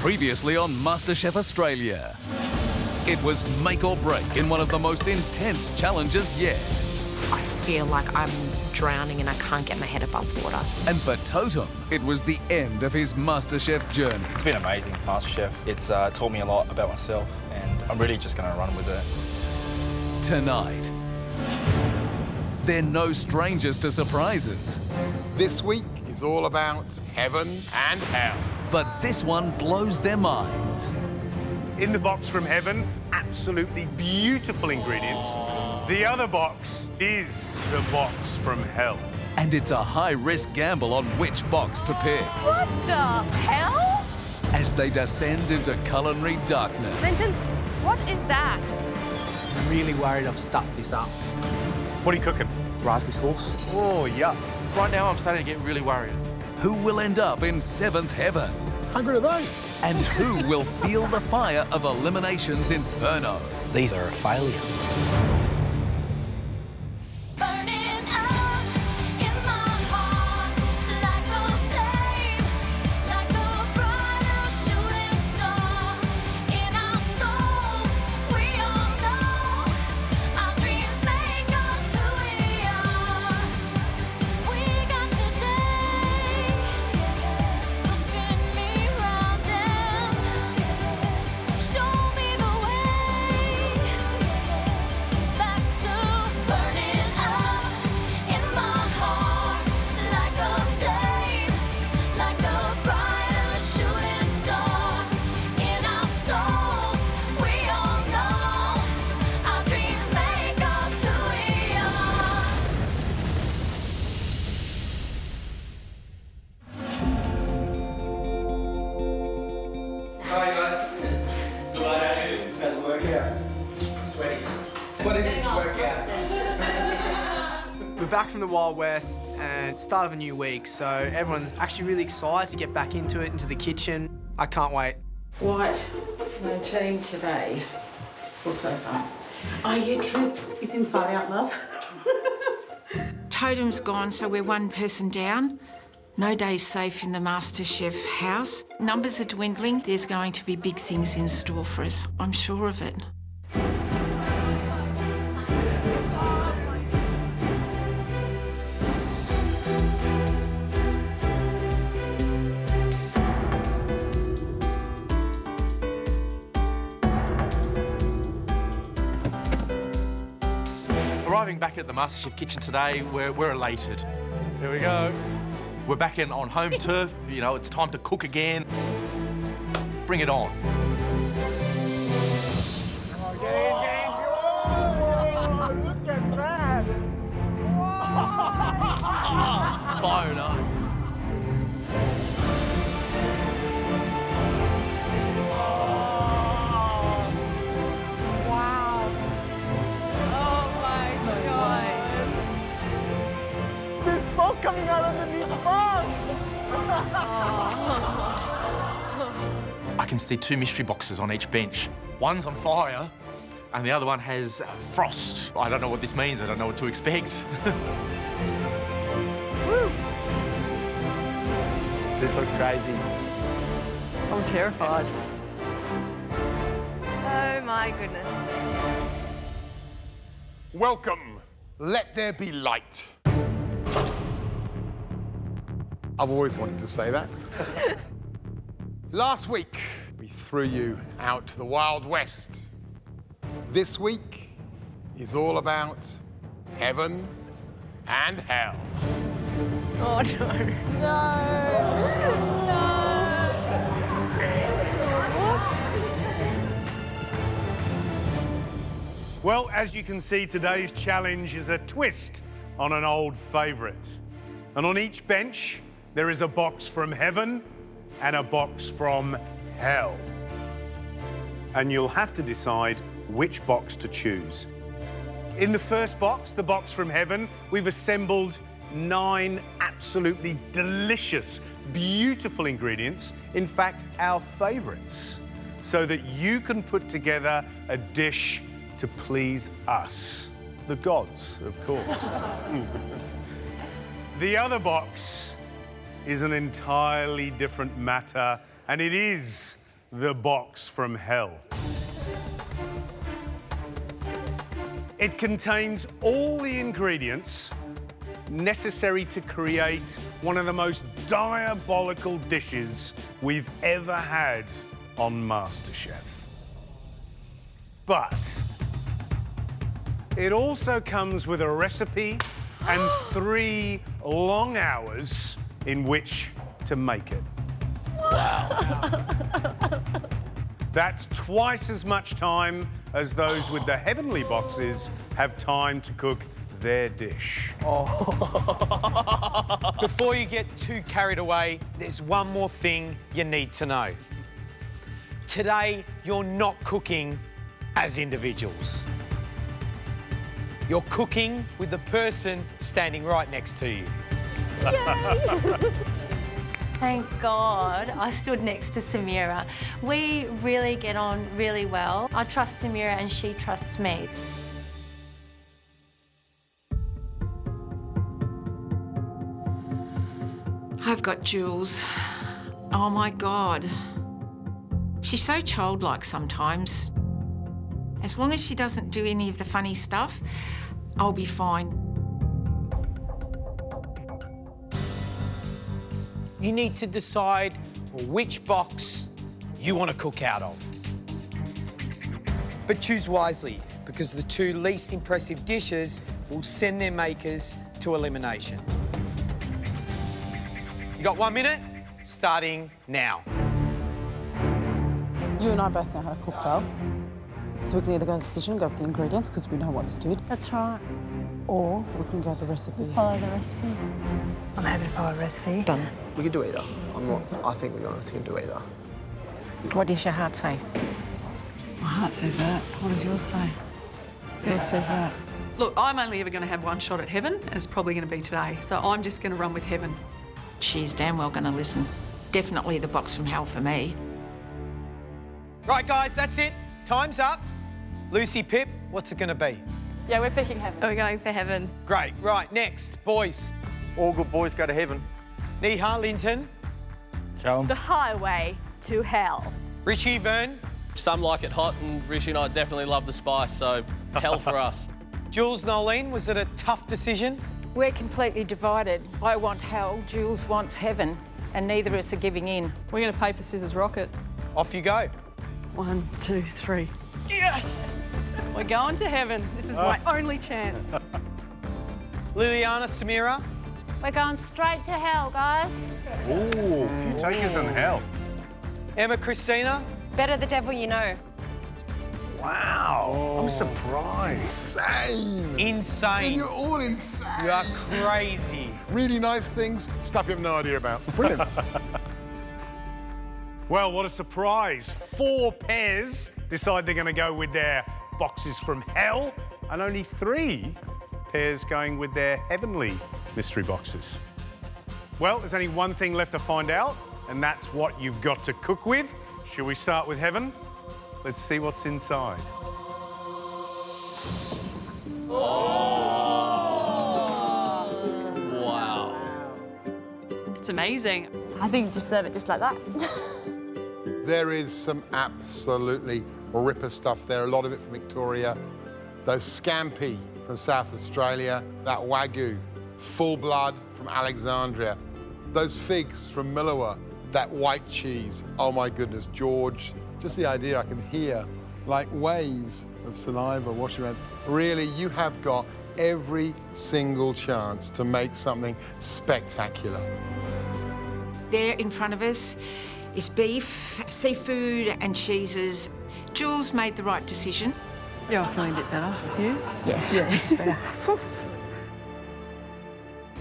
Previously on MasterChef Australia. It was make or break in one of the most intense challenges yet. I feel like I'm drowning and I can't get my head above water. And for Totem, it was the end of his MasterChef journey. It's been amazing, MasterChef. It's taught me a lot about myself, and I'm really just going to run with it. Tonight, they're no strangers to surprises. This week is all about heaven and hell. But this one blows their minds. In the box from heaven, absolutely beautiful ingredients. The other box is the box from hell. And it's a high-risk gamble on which box to pick. What the hell? As they descend into culinary darkness. Linton, what is that? I'm really worried I've stuffed this up. What are you cooking? Raspberry sauce. Oh, yuck. Right now, I'm starting to get really worried. Who will end up in seventh heaven? Hungry today. And who will feel the fire of elimination's inferno? These are a failure. We're back from the Wild West and start of a new week, so everyone's actually really excited to get back into it, into the kitchen. I can't wait. Right, no team today, or so far. Oh, yeah, true. It's inside out, love. Totem's gone, so we're one person down. No day's safe in the MasterChef house. Numbers are dwindling. There's going to be big things in store for us. I'm sure of it. Arriving back at the MasterChef kitchen today, we're elated. Here we go. We're back in on home turf. You know, it's time to cook again. Bring it on. Look at that! Fire nice. There's smoke coming out underneath the box! I can see two mystery boxes on each bench. One's on fire, and the other one has frost. I don't know what this means. I don't know what to expect. Woo! This looks crazy. I'm terrified. Oh my goodness. Welcome. Let there be light. I've always wanted to say that. Last week, we threw you out to the Wild West. This week is all about heaven and hell. Oh no. No. No. Well, as you can see, today's challenge is a twist on an old favourite. And on each bench, there is a box from heaven and a box from hell. And you'll have to decide which box to choose. In the first box, the box from heaven, we've assembled 9 absolutely delicious, beautiful ingredients. In fact, our favourites, so that you can put together a dish to please us, the gods, of course. The other box is an entirely different matter, and it is the box from hell. It contains all the ingredients necessary to create one of the most diabolical dishes we've ever had on MasterChef. But it also comes with a recipe and 3 long hours in which to make it. Wow. That's twice as much time as those with the heavenly boxes have time to cook their dish. Before you get too carried away, there's one more thing you need to know. Today, you're not cooking as individuals. You're cooking with the person standing right next to you. Thank God I stood next to Samira. We really get on really well. I trust Samira and she trusts me. I've got Jules. Oh my God. She's so childlike sometimes. As long as she doesn't do any of the funny stuff, I'll be fine. You need to decide which box you want to cook out of. But choose wisely, because the 2 least impressive dishes will send their makers to elimination. You got 1 minute, starting now. You and I both know how to cook well. So we can either go with the decision, go with the ingredients, because we know what to do. That's right. Or we can go with the recipe. Follow the recipe. I'm happy to follow the recipe. Done. We can do either. I think we honestly can do either. What does your heart say? My heart says that. What does yours say? Yours says that. Look, I'm only ever going to have one shot at heaven, and it's probably going to be today. So I'm just going to run with heaven. She's damn well going to listen. Definitely the box from hell for me. Right, guys, that's it. Time's up. Lucy, Pip, what's it going to be? Yeah, we're picking heaven. We're going for heaven. Great. Right, next, boys. All good boys go to heaven. Neha, Linton, The highway to hell. Richie, Vern, Some like it hot, and Rishi and I definitely love the spice, so hell for us. Jules, Nolene, was it a tough decision? We're completely divided. I want hell, Jules wants heaven, and neither of us are giving in. We're going to paper, scissors, rocket. Off you go. 1, 2, 3. Yes! We're going to heaven. This is my only chance. Liliana, Samira. We're going straight to hell, guys. Ooh, a few takers in hell. Emma, Christina. Better the devil you know. Wow, I'm surprised. Insane. You're all insane. You are crazy. Really nice things, stuff you have no idea about. Brilliant. Well, what a surprise. 4 pairs decide they're going to go with their boxes from hell, and only 3 pairs going with their heavenly mystery boxes. Well, there's only one thing left to find out, and that's what you've got to cook with. Shall we start with heaven? Let's see what's inside. Wow. It's amazing. I think you serve it just like that. There is some absolutely ripper stuff there, a lot of it from Victoria. Those scampi from South Australia, that Wagyu, full blood from Alexandria, those figs from Milawa, that white cheese, oh my goodness, George, just the idea I can hear like waves of saliva washing around. Really, you have got every single chance to make something spectacular. There in front of us is beef, seafood and cheeses. Jules made the right decision. Yeah, I'm feeling a bit better. You? Yeah, it's better.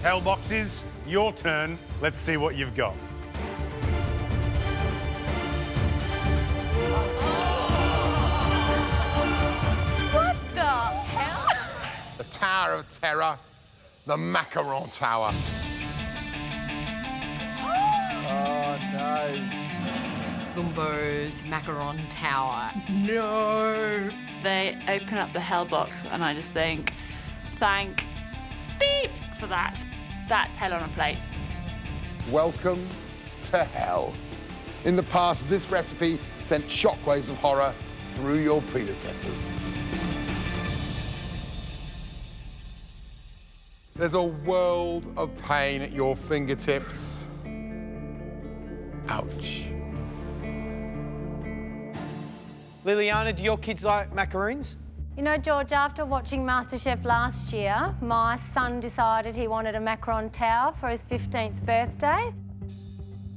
Hell boxes, your turn. Let's see what you've got. What the hell? The Tower of Terror, the Macaroon Tower. Oh, no. Zumbo's Macaroon Tower. No. They open up the hell box and I just think, thank beep for that. That's hell on a plate. Welcome to hell. In the past, this recipe sent shockwaves of horror through your predecessors. There's a world of pain at your fingertips. Ouch. Liliana, do your kids like macaroons? You know, George, after watching MasterChef last year, my son decided he wanted a macaron tower for his 15th birthday.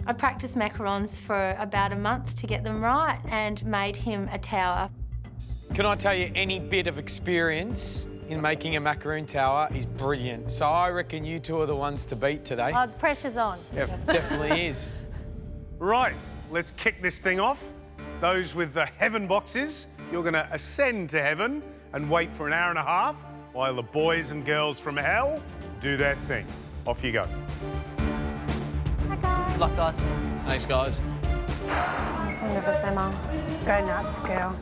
I practiced macarons for about a month to get them right and made him a tower. Can I tell you, any bit of experience in making a macaroon tower is brilliant. So I reckon you two are the ones to beat today. Oh, the pressure's on. Yeah, definitely is. Right, let's kick this thing off. Those with the heaven boxes, you're going to ascend to heaven and wait for an hour and a half while the boys and girls from hell do their thing. Off you go. Hi, guys. Good luck, guys. Thanks, guys. I'm so nervous, Emma. Go nuts, girl.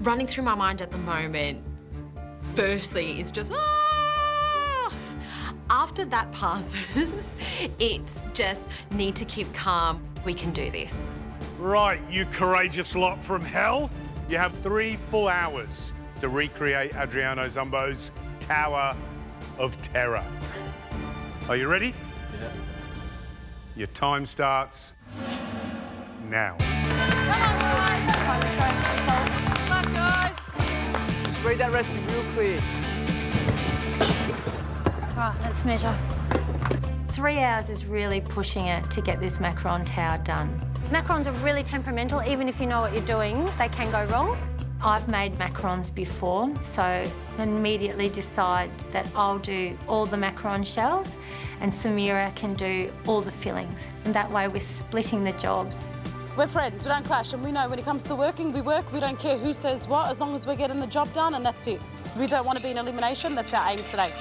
Running through my mind at the moment, firstly, is just, ah! After that passes, it's just need to keep calm. We can do this. Right, you courageous lot from hell. You have 3 full hours to recreate Adriano Zumbo's Tower of Terror. Are you ready? Yeah. Your time starts now. Come on, guys. Just read that recipe real clear. Right, let's measure. 3 hours is really pushing it to get this macaron tower done. Macarons are really temperamental. Even if you know what you're doing, they can go wrong. I've made macarons before, so I immediately decide that I'll do all the macaron shells and Samira can do all the fillings. And that way we're splitting the jobs. We're friends, we don't clash, and we know when it comes to working, we work. We don't care who says what, as long as we're getting the job done, and that's it. We don't want to be in elimination. That's our aim today.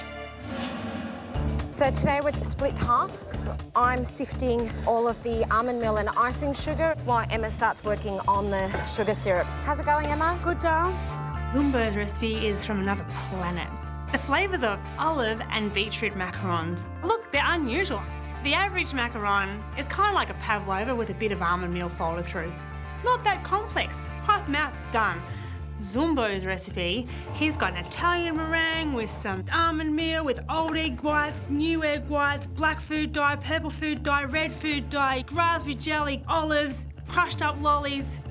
So today with split tasks, I'm sifting all of the almond meal and icing sugar while Emma starts working on the sugar syrup. How's it going, Emma? Good, darling. Zumbo's recipe is from another planet. The flavours of olive and beetroot macarons. Look, they're unusual. The average macaron is kind of like a pavlova with a bit of almond meal folded through. Not that complex. Pipe 'em out, done. Zumbo's recipe, he's got an Italian meringue with some almond meal with old egg whites, new egg whites, black food dye, purple food dye, red food dye, raspberry jelly, olives, crushed up lollies.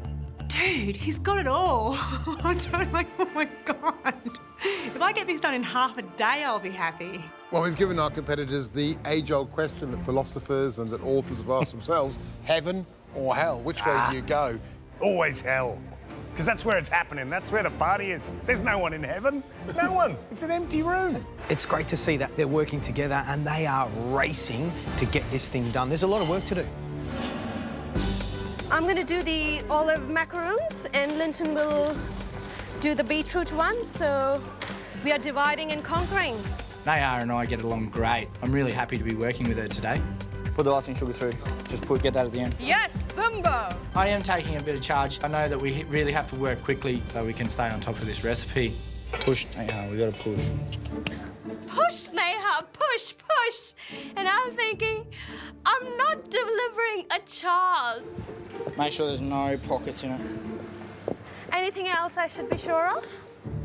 Dude, he's got it all. I don't like, oh my God. If I get this done in half a day, I'll be happy. Well, we've given our competitors the age-old question that philosophers and that authors have asked themselves, heaven or hell? Which way do you go? Always hell. Because that's where it's happening. That's where the party is. There's no one in heaven. No one. It's an empty room. It's great to see that they're working together and they are racing to get this thing done. There's a lot of work to do. I'm going to do the olive macaroons and Linton will do the beetroot ones, so we are dividing and conquering. Nayara and I get along great. I'm really happy to be working with her today. Put the icing sugar through. Just get that at the end. Yes, Zumbo! I am taking a bit of charge. I know that we really have to work quickly so we can stay on top of this recipe. Push, Neha, we gotta push. Push, Sneha, push, push. And I'm thinking, I'm not delivering a child. Make sure there's no pockets in it. Anything else I should be sure of?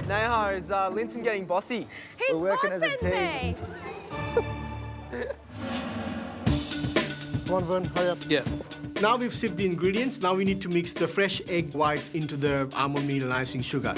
Neha, is Linton getting bossy? He's We're working as a bossing me. Come on, Vern, hurry up. Yeah. Now we've sieved the ingredients. Now we need to mix the fresh egg whites into the almond meal and icing sugar.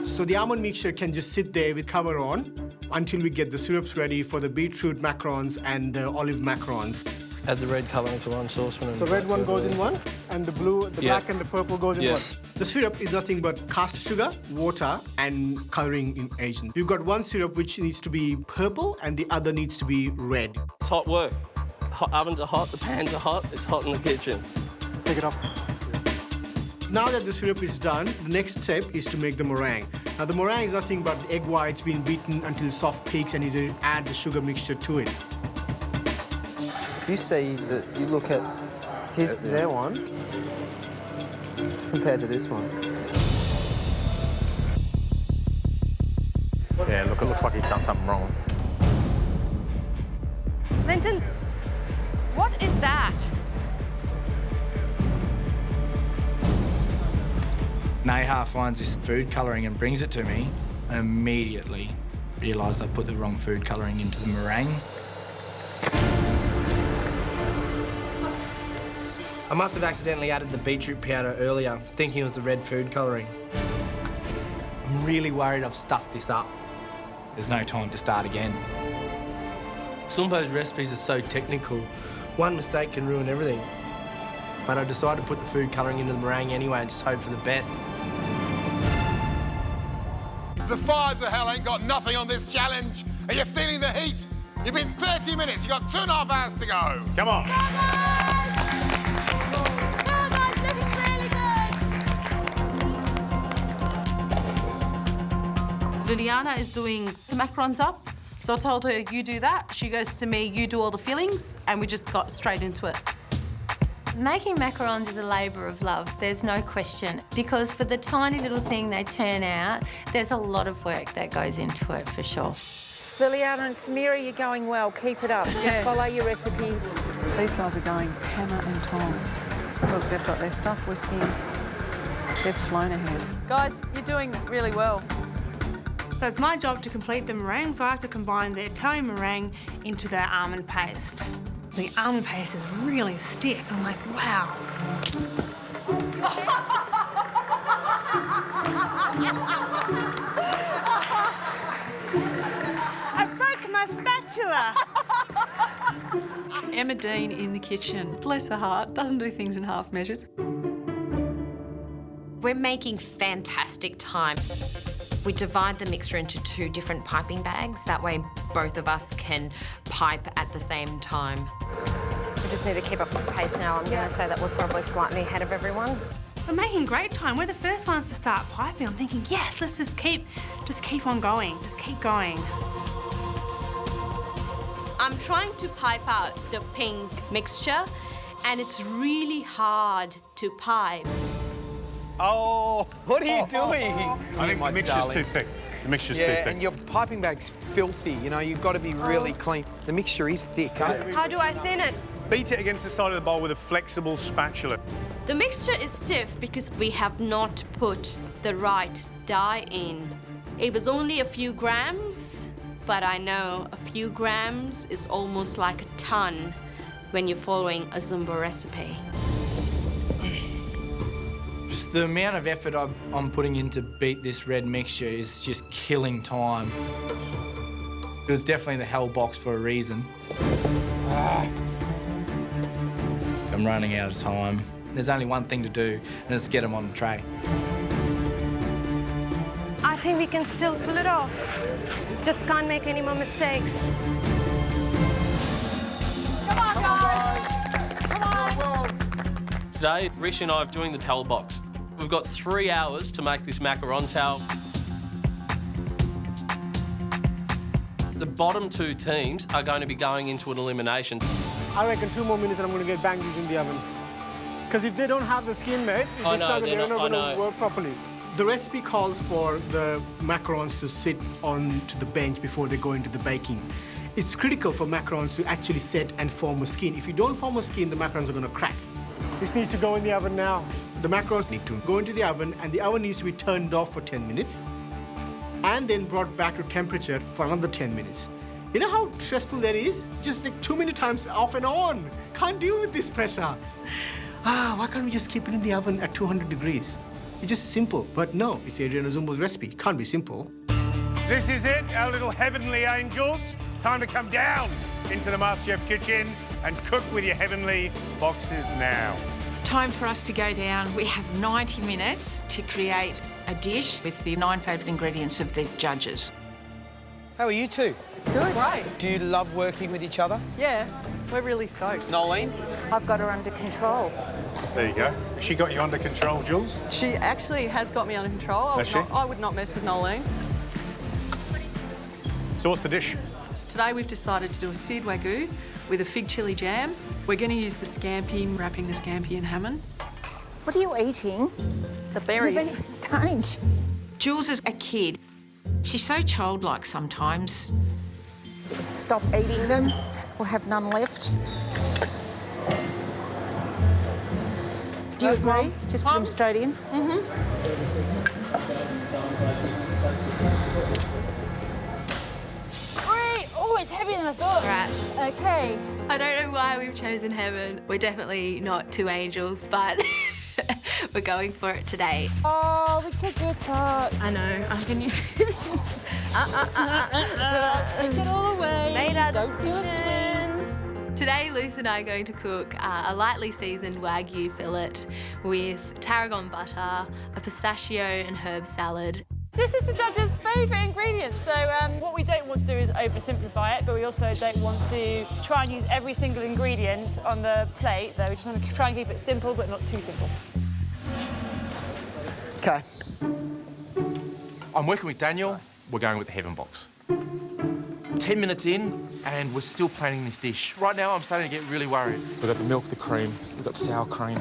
So the almond mixture can just sit there with cover on until we get the syrups ready for the beetroot macarons and the olive macarons. Add the red colour into one saucepan. So red one goes in one, and the blue, the black and the purple goes in one. The syrup is nothing but caster sugar, water, and colouring agent. We've got one syrup which needs to be purple and the other needs to be red. It's hot work. Hot ovens are hot, the pans are hot, it's hot in the kitchen. Take it off. Now that the syrup is done, the next step is to make the meringue. Now the meringue is nothing but the egg whites being beaten until soft peaks and you then add the sugar mixture to it. You see that you look at their one compared to this one. Yeah, look, it looks like he's done something wrong. Linton, what is that? Neha finds this food colouring and brings it to me, and immediately realised I put the wrong food colouring into the meringue. I must have accidentally added the beetroot powder earlier, thinking it was the red food colouring. I'm really worried I've stuffed this up. There's no time to start again. Zumbo's recipes are so technical. One mistake can ruin everything. But I decided to put the food colouring into the meringue anyway and just hope for the best. The fires of hell ain't got nothing on this challenge, and you're feeling the heat. You've been 30 minutes, you've got 2.5 hours to go. Come on. Go, guys, looking really good. Liliana is doing the macarons up. So I told her, you do that. She goes to me, you do all the fillings, and we just got straight into it. Making macarons is a labour of love, there's no question, because for the tiny little thing they turn out, there's a lot of work that goes into it, for sure. Liliana and Samira, you're going well. Keep it up. Just follow your recipe. These guys are going hammer and tong. Look, they've got their stuff whisking. They've flown ahead. Guys, you're doing really well. So it's my job to complete the meringue, so I have to combine the Italian meringue into the almond paste. The almond paste is really stiff. I'm like, wow. I broke my spatula. Emma Dean in the kitchen. Bless her heart, doesn't do things in half measures. We're making fantastic time. We divide the mixture into 2 different piping bags. That way both of us can pipe at the same time. We just need to keep up this pace now. I'm going to say that we're probably slightly ahead of everyone. We're making great time. We're the first ones to start piping. I'm thinking, yes, let's just keep on going. Just keep going. I'm trying to pipe out the pink mixture, and it's really hard to pipe. Oh, what are you doing? I think the mixture's too thick. The mixture's too thick. And your piping bag's filthy. You know, you've got to be really clean. The mixture is thick, huh? How do I thin it? Beat it against the side of the bowl with a flexible spatula. The mixture is stiff because we have not put the right dye in. It was only a few grams, but I know a few grams is almost like a ton when you're following a Zumba recipe. Just the amount of effort I'm putting in to beat this red mixture is just killing time. It was definitely the hell box for a reason. I'm running out of time. There's only one thing to do, and it's get them on the tray. I think we can still pull it off. Just can't make any more mistakes. Come on, guys! Come on! Today, Rishi and I are doing the hell box. We've got 3 hours to make this macaron towel. The bottom 2 teams are going to be going into an elimination. I reckon 2 more minutes and I'm going to get bang these in the oven. Because if they don't have the skin, mate, they're not going to work properly. The recipe calls for the macarons to sit onto the bench before they go into the baking. It's critical for macarons to actually set and form a skin. If you don't form a skin, the macarons are going to crack. This needs to go in the oven now. The macarons need to go into the oven, and the oven needs to be turned off for 10 minutes and then brought back to temperature for another 10 minutes. You know how stressful that is? Just like too many times off and on. Can't deal with this pressure. Why can't we just keep it in the oven at 200 degrees? It's just simple, but no, it's Adriana Zumbo's recipe. It can't be simple. This is it, our little heavenly angels. Time to come down into the MasterChef kitchen and cook with your heavenly boxes now. Time for us to go down. We have 90 minutes to create a dish with the 9 favourite ingredients of the judges. How are you two? Good. Great. Do you love working with each other? Yeah, we're really stoked. Nolene? I've got her under control. There you go. She got you under control, Jules? She actually has got me under control. I would not mess with Nolene. So what's the dish? Today we've decided to do a seared wagyu with a fig chilli jam. We're going to use the scampi, wrapping the scampi in hamon. What are you eating? The berries. Don't. Jules is a kid. She's so childlike sometimes. Stop eating them. We'll have none left. Do you agree? Just put them straight in. Oh, it's heavier than I thought. Right. Okay. I don't know why we've chosen heaven. We're definitely not two angels, but we're going for it today. Oh, we could do a tart. I know. I can use it. Take it all away. Made our Don't do a decisions. swing. Today, Luce and I are going to cook a lightly seasoned Wagyu fillet with tarragon butter, a pistachio and herb salad. This is the judges' favourite ingredient. So what we don't want to do is oversimplify it, but we also don't want to try and use every single ingredient on the plate. So we just want to try and keep it simple, but not too simple. Okay. I'm working with Daniel. We're going with the heaven box. 10 minutes in, and we're still planning this dish. Right now, I'm starting to get really worried. So we've got the milk, the cream, we've got sour cream.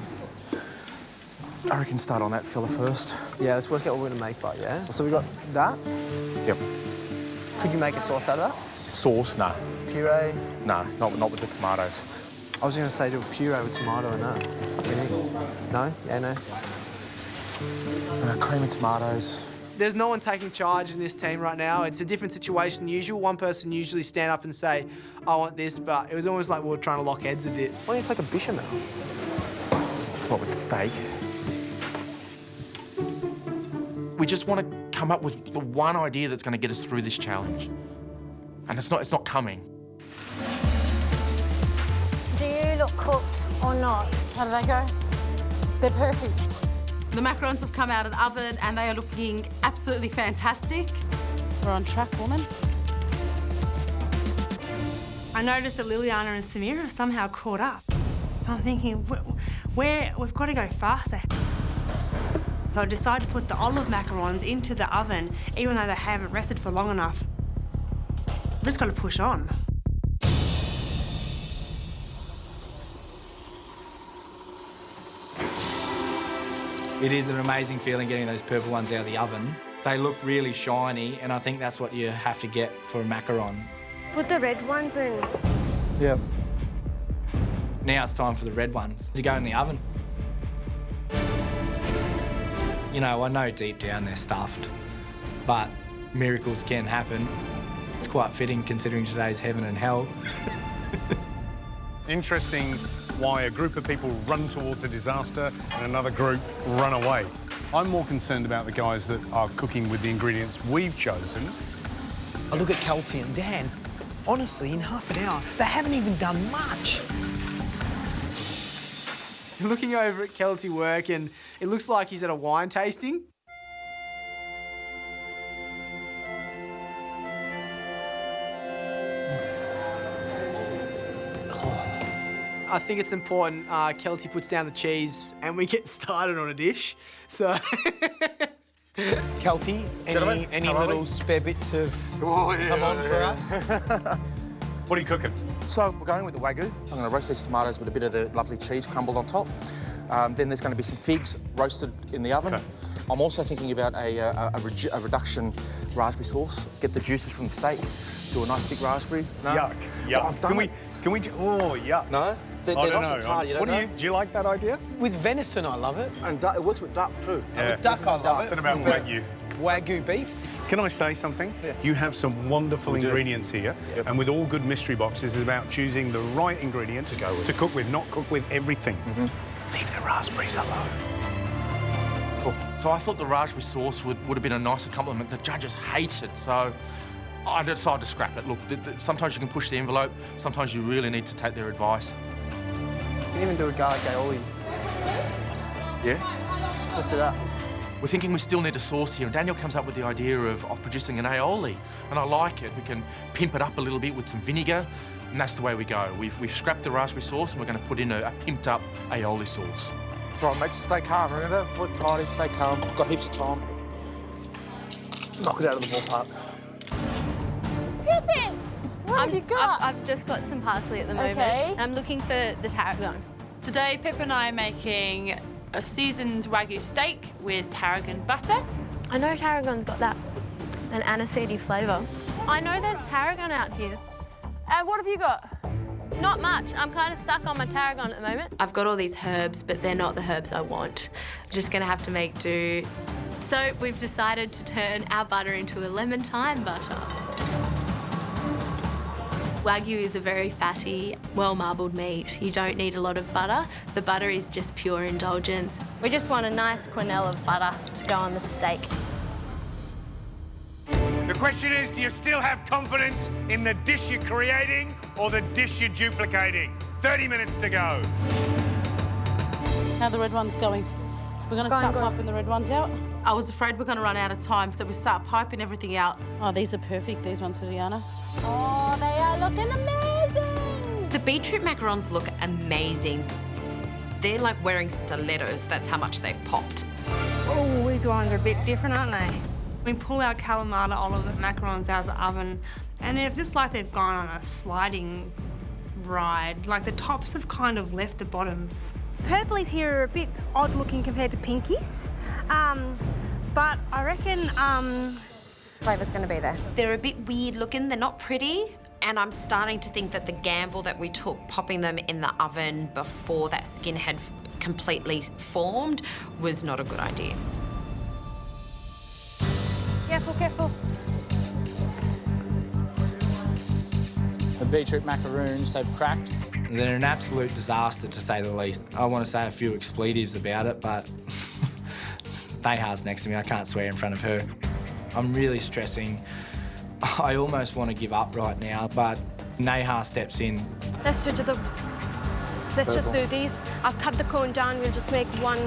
I reckon start on that fella first. Yeah, let's work out what we're going to make, but yeah. So we got that. Yep. Could you make a sauce out of that? Sauce? No. Puree? No, not with the tomatoes. I was going to say do a puree with tomato and that. What do you think? No? Yeah, no? Cream and tomatoes. There's no one taking charge in this team right now. It's a different situation than usual. One person usually stand up and say, I want this, but it was almost like we were trying to lock heads a bit. Why don't you take a bechamel? What, with steak? We just want to come up with the one idea that's going to get us through this challenge. And it's not coming. Do you look cooked or not? How did they go? They're perfect. The macarons have come out of the oven and they are looking absolutely fantastic. We're on track, woman. I noticed that Liliana and Samira are somehow caught up. I'm thinking, we've got to go faster. So I decided to put the olive macarons into the oven, even though they haven't rested for long enough. We've just got to push on. It is an amazing feeling getting those purple ones out of the oven. They look really shiny, and I think that's what you have to get for a macaron. Put the red ones in. Yep. Now it's time for the red ones to go in the oven. You know, I know deep down they're stuffed, but miracles can happen. It's quite fitting considering today's heaven and hell. Interesting why a group of people run towards a disaster and another group run away. I'm more concerned about the guys that are cooking with the ingredients we've chosen. I look at Kelty and Dan. Honestly, in half an hour, they haven't even done much. You're looking over at Kelty work and it looks like he's at a wine tasting. I think it's important Kelty puts down the cheese and we get started on a dish. So, Kelty, any little spare bits of come on for us? What are you cooking? So we're going with the Wagyu. I'm going to roast these tomatoes with a bit of the lovely cheese crumbled on top. Then there's going to be some figs roasted in the oven. Okay. I'm also thinking about a reduction raspberry sauce. Get the juices from the steak, do a nice thick raspberry. No? Yuck, yuck. Can we? Oh, yuck. No? They're nice and tart, you don't know? Do you like that idea? With venison, I love it. And it works with duck too. Yeah. With duck, I love it. What about Wagyu? Wagyu beef. Can I say something? Yeah. You have some wonderful ingredients here, and with all good mystery boxes, it's about choosing the right ingredients to cook with, not cook with everything. Leave the raspberries alone. Cool. So I thought the raspberry sauce would have been a nicer compliment. The judges hate it, so I decided to scrap it. Look, sometimes you can push the envelope, sometimes you really need to take their advice. You can even do a garlic aioli. Yeah? Let's do that. We're thinking we still need a sauce here, and Daniel comes up with the idea of producing an aioli, and I like it. We can pimp it up a little bit with some vinegar, and that's the way we go. We've scrapped the raspberry sauce, and we're going to put in a pimped up aioli sauce. It's all right, mate, just stay calm, remember? Look tidy, stay calm. We've got heaps of time. Knock it out of the ballpark. Pippin! What have you got? I've just got some parsley at the moment. Okay. I'm looking for the tarragon. Today, Pip and I are making a seasoned Wagyu steak with tarragon butter. I know tarragon's got that an aniseedy flavour. I know there's tarragon out here. And what have you got? Not much. I'm kind of stuck on my tarragon at the moment. I've got all these herbs, but they're not the herbs I want. I'm just gonna have to make do. So we've decided to turn our butter into a lemon thyme butter. Wagyu is a very fatty, well-marbled meat. You don't need a lot of butter. The butter is just pure indulgence. We just want a nice quenelle of butter to go on the steak. The question is, do you still have confidence in the dish you're creating or the dish you're duplicating? 30 minutes to go. How are the red ones going? We're going to start piping the red ones out. I was afraid we're going to run out of time, so we start piping everything out. Oh, these are perfect, these ones, Viviana. Oh, they are looking amazing. The beetroot macarons look amazing. They're like wearing stilettos. That's how much they've popped. Oh, these ones are a bit different, aren't they? We pull our Kalamata Olive macarons out of the oven, and they're just like they've gone on a sliding ride. Like the tops have kind of left the bottoms. Purplies here are a bit odd looking compared to pinkies, but I reckon Flavour's going to be there. They're a bit weird looking. They're not pretty. And I'm starting to think that the gamble that we took popping them in the oven before that skin had completely formed was not a good idea. Careful, careful. The beetroot macaroons, they've cracked. They're an absolute disaster, to say the least. I want to say a few expletives about it, but Neha's next to me. I can't swear in front of her. I'm really stressing. I almost want to give up right now, but Neha steps in. Let's just do these. I'll cut the cone down. We'll just make one.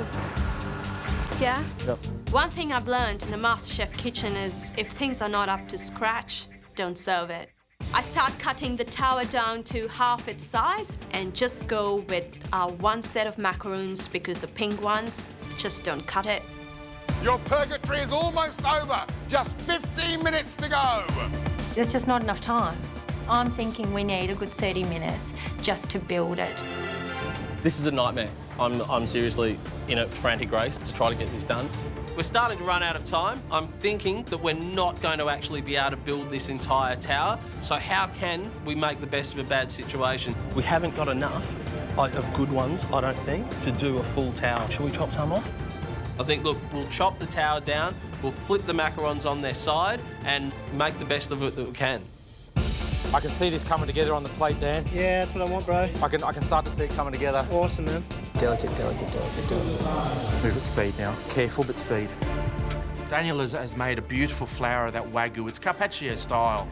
Yeah? Yep. One thing I've learned in the MasterChef kitchen is if things are not up to scratch, don't serve it. I start cutting the tower down to half its size and just go with one set of macaroons because the pink ones just don't cut it. Your purgatory is almost over. Just 15 minutes to go. There's just not enough time. I'm thinking we need a good 30 minutes just to build it. This is a nightmare. I'm seriously in a frantic race to try to get this done. We're starting to run out of time. I'm thinking that we're not going to actually be able to build this entire tower. So how can we make the best of a bad situation? We haven't got enough of good ones, I don't think, to do a full tower. Shall we chop some off? I think, look, we'll chop the tower down, we'll flip the macarons on their side and make the best of it that we can. I can see this coming together on the plate, Dan. Yeah, that's what I want, bro. I can start to see it coming together. Awesome, man. Delicate, delicate, delicate, delicate. Move at speed now. Careful, but speed. Daniel has made a beautiful flour of that Wagyu. It's Carpaccio style.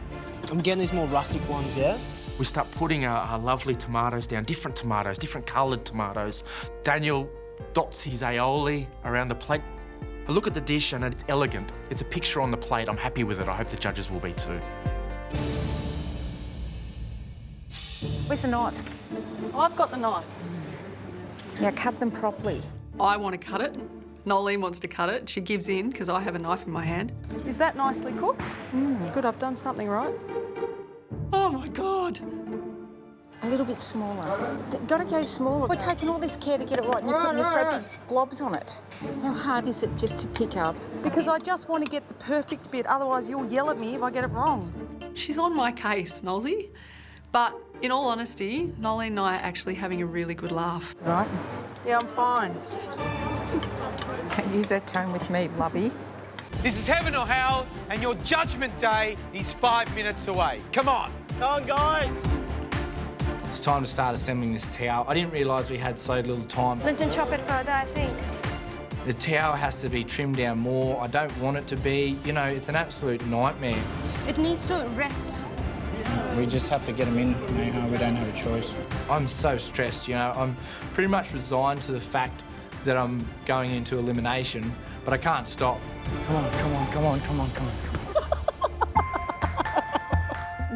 I'm getting these more rustic ones, yeah? We start putting our lovely tomatoes down, different coloured tomatoes. Daniel dots his aioli around the plate. I look at the dish and it's elegant. It's a picture on the plate. I'm happy with it. I hope the judges will be too. Where's the knife? I've got the knife. Now cut them properly. I want to cut it. Nolene wants to cut it. She gives in because I have a knife in my hand. Is that nicely cooked? Good, I've done something right. Oh my God. A little bit smaller. Got to go smaller. We're taking all this care to get it right, and you're putting these great big globs on it. How hard is it just to pick up? Because I just want to get the perfect bit, otherwise you'll yell at me if I get it wrong. She's on my case, Nolsey. But in all honesty, Nolene and I are actually having a really good laugh. Right. Yeah, I'm fine. Don't use that tone with me, lovey. This is heaven or hell, and your judgment day is 5 minutes away. Come on. Come on, guys. It's time to start assembling this tower. I didn't realise we had so little time. Linton, chop it further, I think. The tower has to be trimmed down more. I don't want it to be, you know, it's an absolute nightmare. It needs to rest. We just have to get them in, Neha. We don't have a choice. I'm so stressed, you know. I'm pretty much resigned to the fact that I'm going into elimination, but I can't stop. Come on, come on, come on, come on, come on.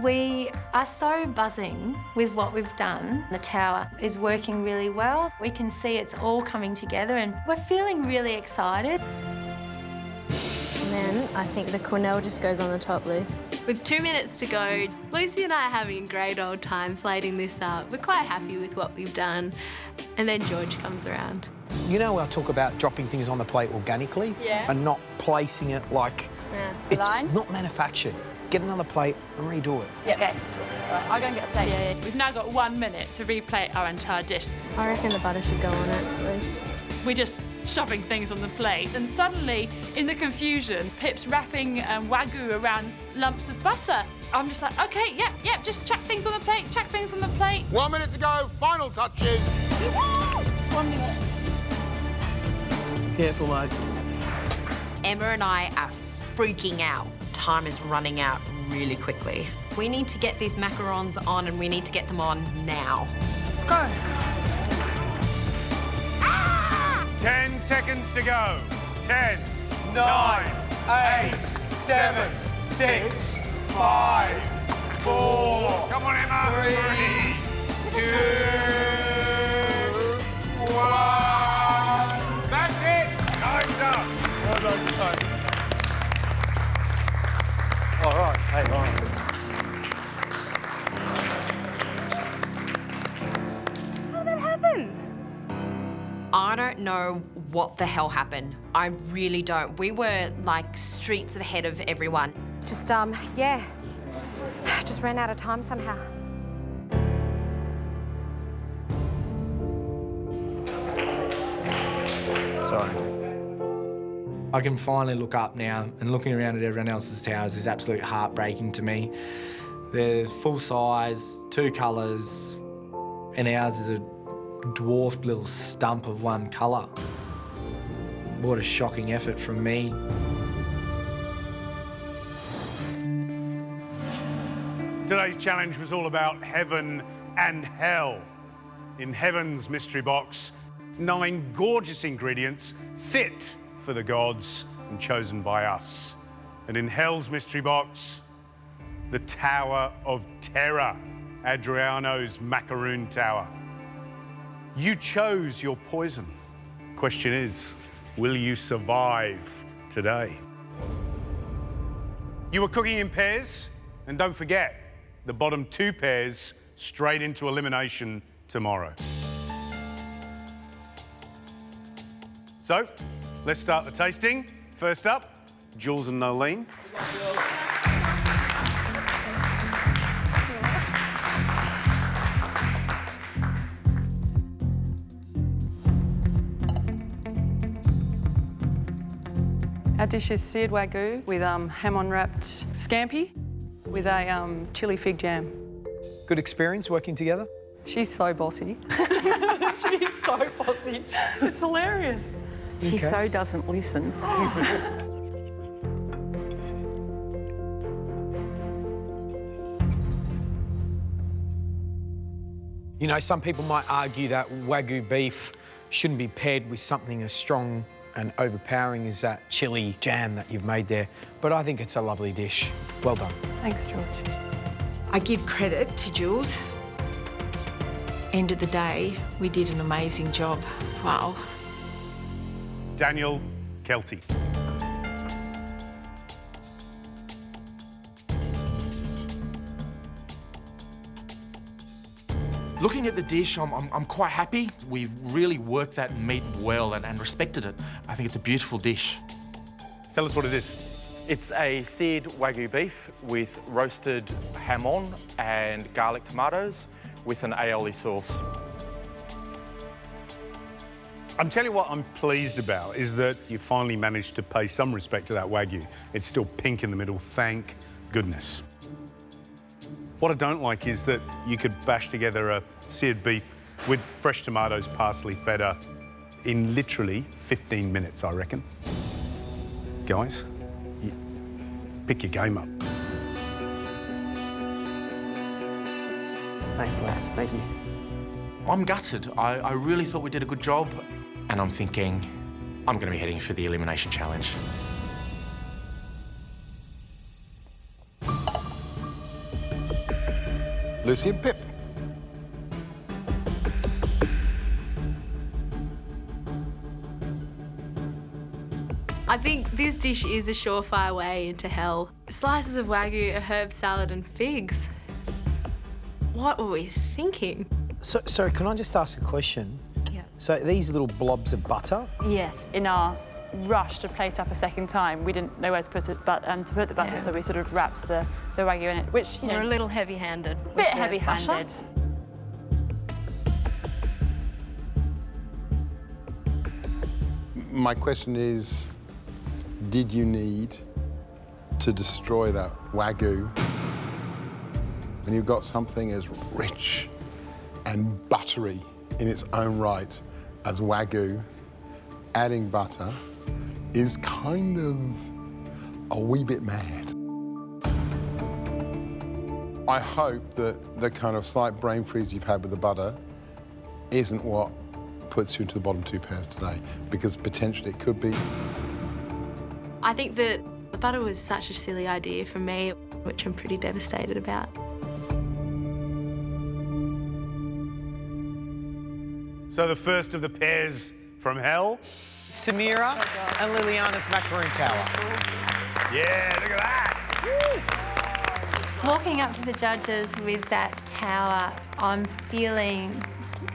We are so buzzing with what we've done. The tower is working really well. We can see it's all coming together and we're feeling really excited. And then I think the quenelle just goes on the top loose. With 2 minutes to go, Lucy and I are having a great old time plating this up. We're quite happy with what we've done. And then George comes around. You know, I talk about dropping things on the plate organically Yeah. and not placing it like it's Line? not manufactured. get another plate and redo it. Yeah. Okay. Right, I'll go and get a plate. Yeah. We've now got 1 minute to replate our entire dish. I reckon the butter should go on it, at least. We're just shoving things on the plate, and suddenly, in the confusion, Pip's wrapping Wagyu around lumps of butter. I'm just like, okay, yeah, just chuck things on the plate, chuck things on the plate. 1 minute to go, final touches. 1 minute. Careful, mate. Emma and I are freaking out. Time is running out really quickly. We need to get these macarons on, and we need to get them on now. Go. 10 seconds to go. 10, 9, 8, 7, 6, 5, 4. Come on, Emma. 3, 2, 1. That's it. Time's up. Well done, Tony. All right, hey, all right. How did that happen? I don't know what the hell happened. I really don't. We were like streets ahead of everyone. Just, yeah, just ran out of time somehow. Sorry. I can finally look up now, and looking around at everyone else's towers is absolutely heartbreaking to me. They're full size, 2 colours, and ours is a dwarfed little stump of 1 colour. What a shocking effort from me. Today's challenge was all about heaven and hell. In heaven's mystery box, 9 gorgeous ingredients fit for the gods and chosen by us. And in hell's mystery box, the Tower of Terror, Adriano's Macaroon Tower. You chose your poison. Question is, will you survive today? You were cooking in pairs, and don't forget, the bottom 2 pairs straight into elimination tomorrow. So, let's start the tasting. First up, Jules and Nolene. Our dish is seared Wagyu with ham-on-wrapped scampi with a chili fig jam. Good experience working together? She's so bossy. She's so bossy. It's hilarious. She so doesn't listen. You know, some people might argue that Wagyu beef shouldn't be paired with something as strong and overpowering as that chili jam that you've made there. But I think it's a lovely dish. Well done. Thanks, George. I give credit to Jules. End of the day, we did an amazing job. Wow. Daniel Kelty. Looking at the dish, I'm quite happy. We've really worked that meat well and respected it. I think it's a beautiful dish. Tell us what it is. It's a seared Wagyu beef with roasted ham on and garlic tomatoes with an aioli sauce. I'm telling you what I'm pleased about is that you finally managed to pay some respect to that Wagyu. It's still pink in the middle, thank goodness. What I don't like is that you could bash together a seared beef with fresh tomatoes, parsley, feta in literally 15 minutes, I reckon. Guys, pick your game up. Thanks, Bless. Thank you. I'm gutted. I really thought we did a good job, and I'm thinking I'm going to be heading for the elimination challenge. Lucy and Pip. I think this dish is a surefire way into hell. Slices of Wagyu, a herb salad and figs. What were we thinking? Sorry, can I just ask a question? Yeah. So these little blobs of butter? Yes. In our rush to plate up a second time. We didn't know where to put it, but to put the butter, so we sort of wrapped the Wagyu in it, which, you know... We're a little heavy-handed. A bit heavy-handed. My question is, did you need to destroy that Wagyu when you've got something as rich and buttery in its own right as Wagyu? Adding butter is kind of a wee bit mad. I hope that the kind of slight brain freeze you've had with the butter isn't what puts you into the bottom two pairs today, because potentially it could be. I think that the butter was such a silly idea for me, which I'm pretty devastated about. So the first of the pairs from hell. Samira and Liliana's Macaroon Tower. Yeah, look at that. Walking up to the judges with that tower, I'm feeling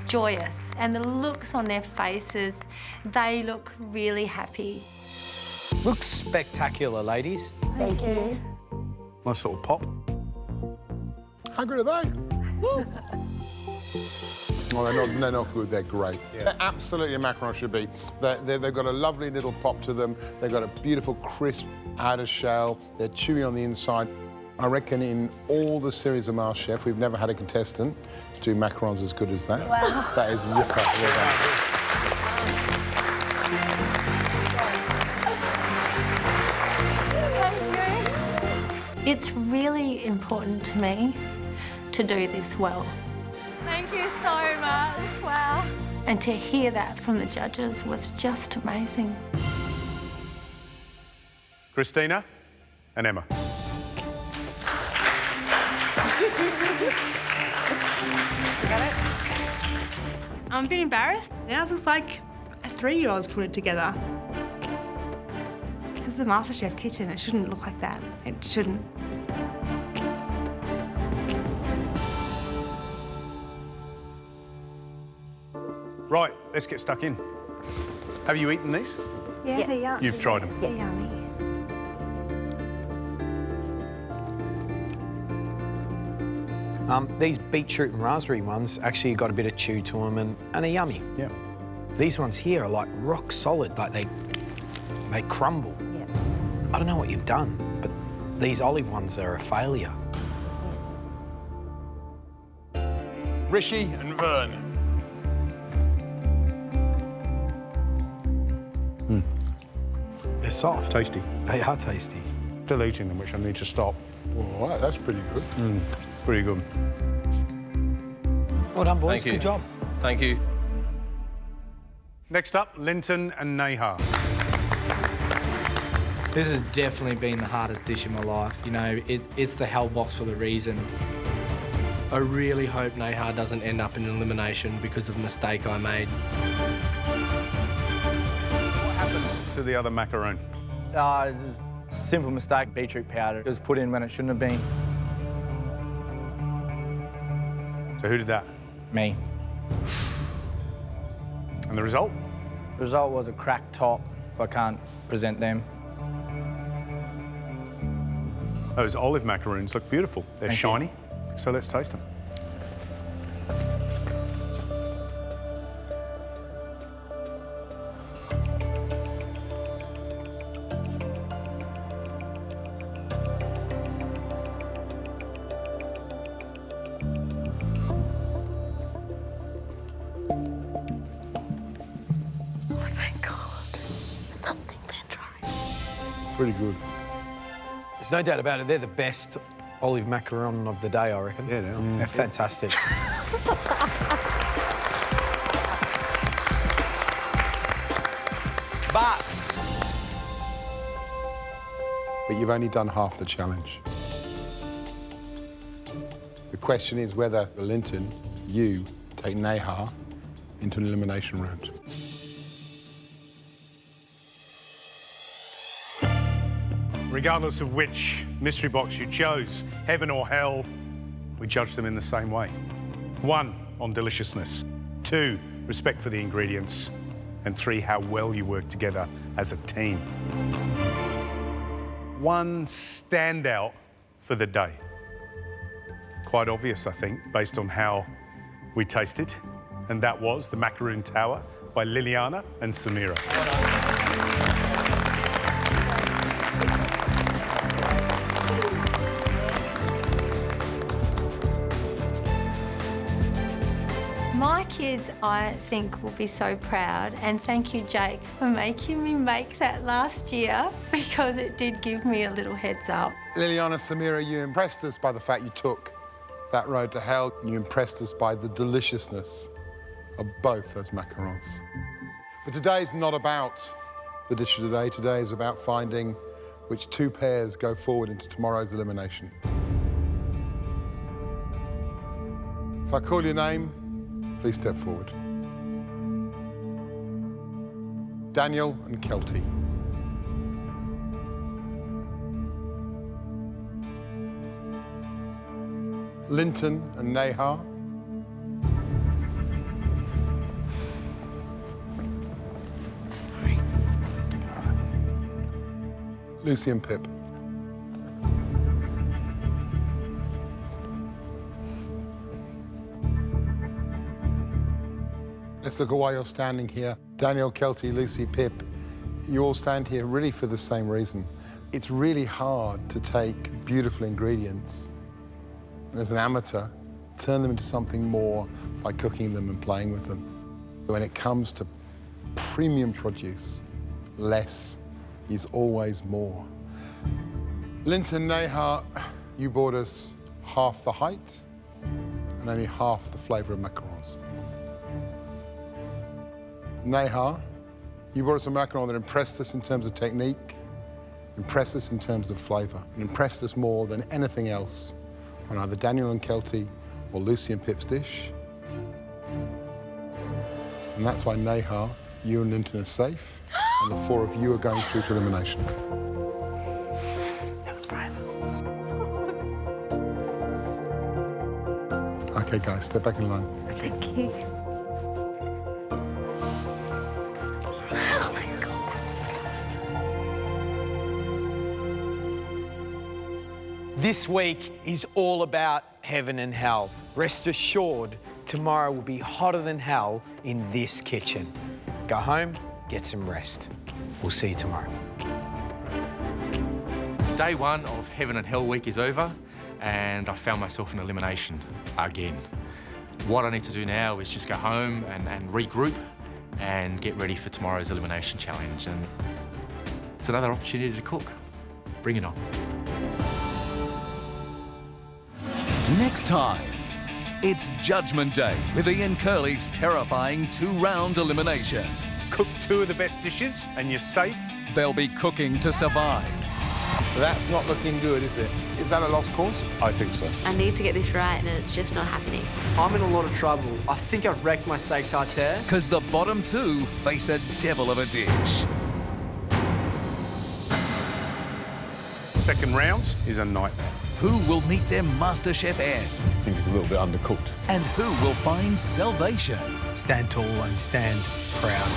joyous, and the looks on their faces, they look really happy. Looks spectacular, ladies. Thank you. Nice little pop. How good are they? Oh, they're not good, they're great. Yeah. They're absolutely a macaron should be. They've got a lovely little pop to them. They've got a beautiful crisp outer shell. They're chewy on the inside. I reckon in all the series of MasterChef, we've never had a contestant do macarons as good as that. Wow. That is ripper. Well done. It's really important to me to do this well. Thank you so much. Wow. And to hear that from the judges was just amazing. Christina and Emma. I'm a bit embarrassed. Ours looks like a 3-year-old's put it together. This is the MasterChef kitchen. It shouldn't look like that. It shouldn't. Right, let's get stuck in. Have you eaten these? Yeah, they're yummy. You've tried them? They're yummy. These beetroot and raspberry ones actually got a bit of chew to them and are yummy. Yeah. These ones here are like rock solid, like they crumble. Yeah. I don't know what you've done, but these olive ones are a failure. Rishi and Vern. They're soft. Tasty. They are tasty. Still eating them, which I need to stop. All right, that's pretty good. Pretty good. Well done, boys. Thank you. Good job. Thank you. Next up, Linton and Neha. This has definitely been the hardest dish in my life. You know, it's the hell box for the reason. I really hope Neha doesn't end up in elimination because of a mistake I made. What happened to the other macaroon? It's just a simple mistake. Beetroot powder. It was put in when it shouldn't have been. So who did that? Me. And the result? The result was a cracked top. I can't present them. Those olive macaroons look beautiful. They're Thank shiny. you. So let's taste them. Pretty good. There's no doubt about it. They're the best olive macaron of the day, I reckon. Yeah, they are. They're fantastic. But you've only done half the challenge. The question is whether the Linton, you, take Neha into an elimination round. Regardless of which mystery box you chose, heaven or hell, we judge them in the same way. 1, on deliciousness. 2, respect for the ingredients. And 3, how well you work together as a team. One standout for the day. Quite obvious, I think, based on how we tasted. And that was the Macaroon Tower by Liliana and Samira. My kids, I think, will be so proud, and thank you, Jake, for making me make that last year, because it did give me a little heads up. Liliana, Samira, you impressed us by the fact you took that road to hell. You impressed us by the deliciousness of both those macarons. But today's not about the dish of today. Today is about finding which 2 pairs go forward into tomorrow's elimination. If I call your name, please step forward. Daniel and Kelty. Linton and Nehar. Sorry. Lucy and Pip. Let's look at why you're standing here. Daniel, Kelty, Lucy, Pip, you all stand here really for the same reason. It's really hard to take beautiful ingredients and, as an amateur, turn them into something more by cooking them and playing with them. When it comes to premium produce, less is always more. Linton, Nehar, you brought us half the height and only half the flavour of macarons. Nehar, you brought us a macaron that impressed us in terms of technique, impressed us in terms of flavour, and impressed us more than anything else on either Daniel and Kelty or Lucy and Pip's dish. And that's why, Nehar, you and Linton are safe, and the 4 of you are going through to elimination. That was surprise. OK, guys, step back in line. Thank you. Oh my God, that was close. This week is all about heaven and hell. Rest assured, tomorrow will be hotter than hell in this kitchen. Go home, get some rest. We'll see you tomorrow. Day 1 of Heaven and Hell week is over, and I found myself in elimination again. What I need to do now is just go home and regroup and get ready for tomorrow's elimination challenge. And it's another opportunity to cook. Bring it on. Next time, it's Judgment Day with Ian Curley's terrifying 2-round elimination. Cook 2 of the best dishes and you're safe. They'll be cooking to survive. That's not looking good, is it? Is that a lost cause? I think so. I need to get this right and it's just not happening. I'm in a lot of trouble. I think I've wrecked my steak tartare. Because the bottom 2 face a devil of a dish. Second round is a nightmare. Who will meet their MasterChef end? I think it's a little bit undercooked. And who will find salvation? Stand tall and stand proud.